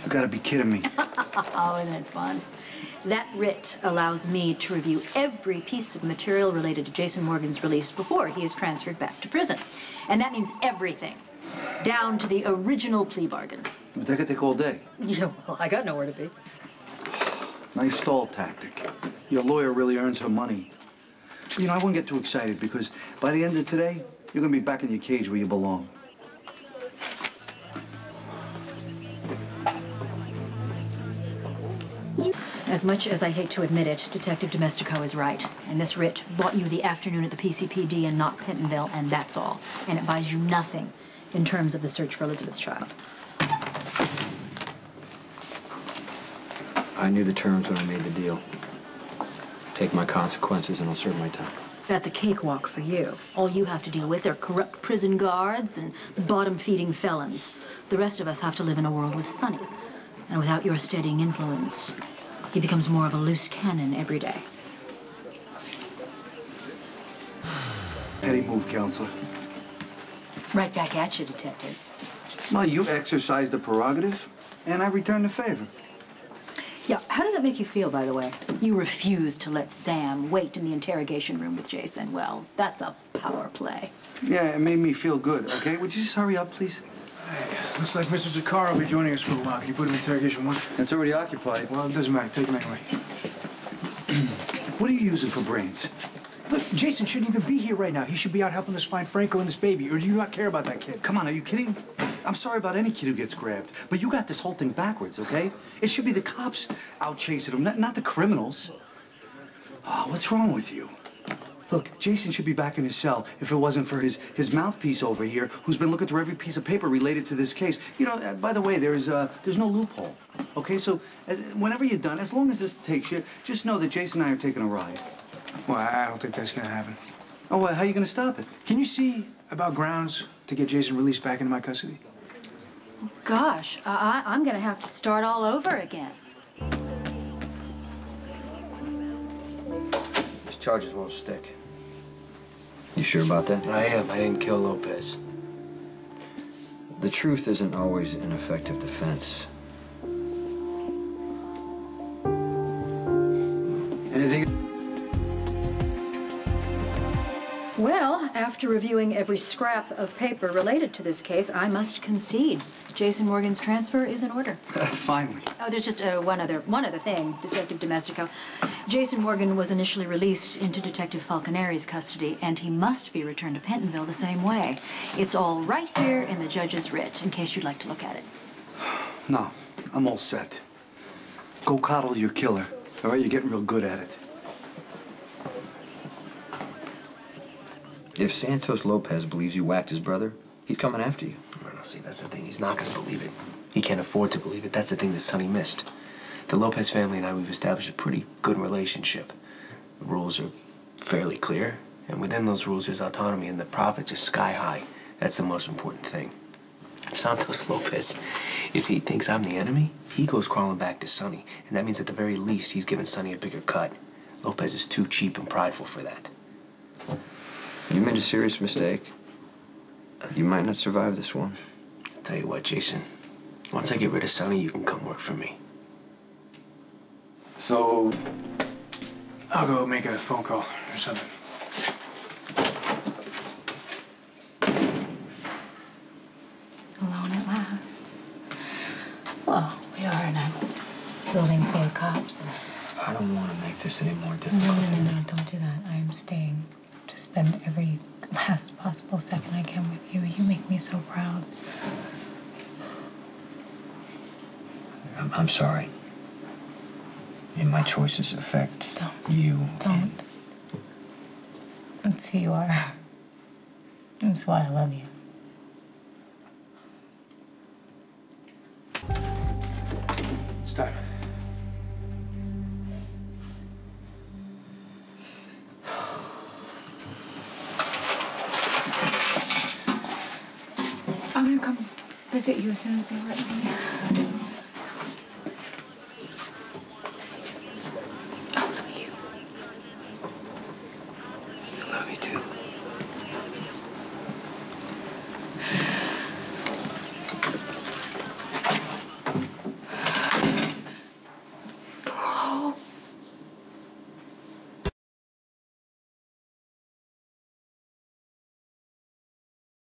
You gotta be kidding me. Oh, isn't it fun? That writ allows me to review every piece of material related to Jason Morgan's release before he is transferred back to prison. And that means everything, down to the original plea bargain. But that could take all day. Yeah, well, I got nowhere to be. Nice stall tactic. Your lawyer really earns her money. You know, I wouldn't get too excited because by the end of today, you're gonna be back in your cage where you belong. As much as I hate to admit it, Detective Domestico is right. And this writ bought you the afternoon at the PCPD and not Pentonville, and that's all. And it buys you nothing in terms of the search for Elizabeth's child. I knew the terms when I made the deal. Take my consequences and I'll serve my time. That's a cakewalk for you. All you have to deal with are corrupt prison guards and bottom-feeding felons. The rest of us have to live in a world with Sonny. And without your steadying influence, he becomes more of a loose cannon every day. Petty move, counselor. Right back at you, Detective. Well, you exercised the prerogative, and I returned the favor. Yeah, how does that make you feel, by the way? You refused to let Sam wait in the interrogation room with Jason. Well, that's a power play. Yeah, it made me feel good, okay? Would you just hurry up, please? Hey, looks like Mr. Zakar will be joining us for a while. Can you put him in interrogation one? It's already occupied. Well, it doesn't matter. Take him anyway. What are you using for brains? Look, Jason shouldn't even be here right now. He should be out helping us find Franco and this baby. Or do you not care about that kid? Come on, are you kidding? I'm sorry about any kid who gets grabbed, but you got this whole thing backwards, okay? It should be the cops out chasing them, not the criminals. Oh, what's wrong with you? Look, Jason should be back in his cell if it wasn't for his mouthpiece over here, who's been looking through every piece of paper related to this case. You know, by the way, there's no loophole, okay? So whenever you're done, as long as this takes you, just know that Jason and I are taking a ride. Well, I don't think that's gonna happen. Oh, how are you gonna stop it? Can you see about grounds to get Jason released back into my custody? Gosh, I'm gonna have to start all over again. These charges won't stick. You sure about that? I am. I didn't kill Lopez. The truth isn't always an effective defense. Anything? Well, after reviewing every scrap of paper related to this case, I must concede Jason Morgan's transfer is in order. Finally. Oh, there's just one other thing, Detective Domestico. Jason Morgan was initially released into Detective Falconeri's custody, and he must be returned to Pentonville the same way. It's all right here in the judge's writ, in case you'd like to look at it. No, I'm all set. Go coddle your killer. All right, you're getting real good at it. If Santos Lopez believes you whacked his brother, he's coming after you. No, see, that's the thing. He's not going to believe it. He can't afford to believe it. That's the thing that Sonny missed. The Lopez family and I, we've established a pretty good relationship. The rules are fairly clear, and within those rules, there's autonomy, and the profits are sky high. That's the most important thing. Santos Lopez, if he thinks I'm the enemy, he goes crawling back to Sonny, and that means at the very least he's giving Sonny a bigger cut. Lopez is too cheap and prideful for that. You made a serious mistake. You might not survive this one. I'll tell you what, Jason. Once I get rid of Sonny, you can come work for me. So, I'll go make a phone call or something. Alone at last. Well, we are in a building full of cops. I don't want to make this any more difficult. No, don't do that. I am staying to spend every last possible second I can with you. You make me so proud. I'm sorry. And my choices affect you. Don't. That's who you are. That's why I love you. It's time. I'm gonna come visit you as soon as they let me.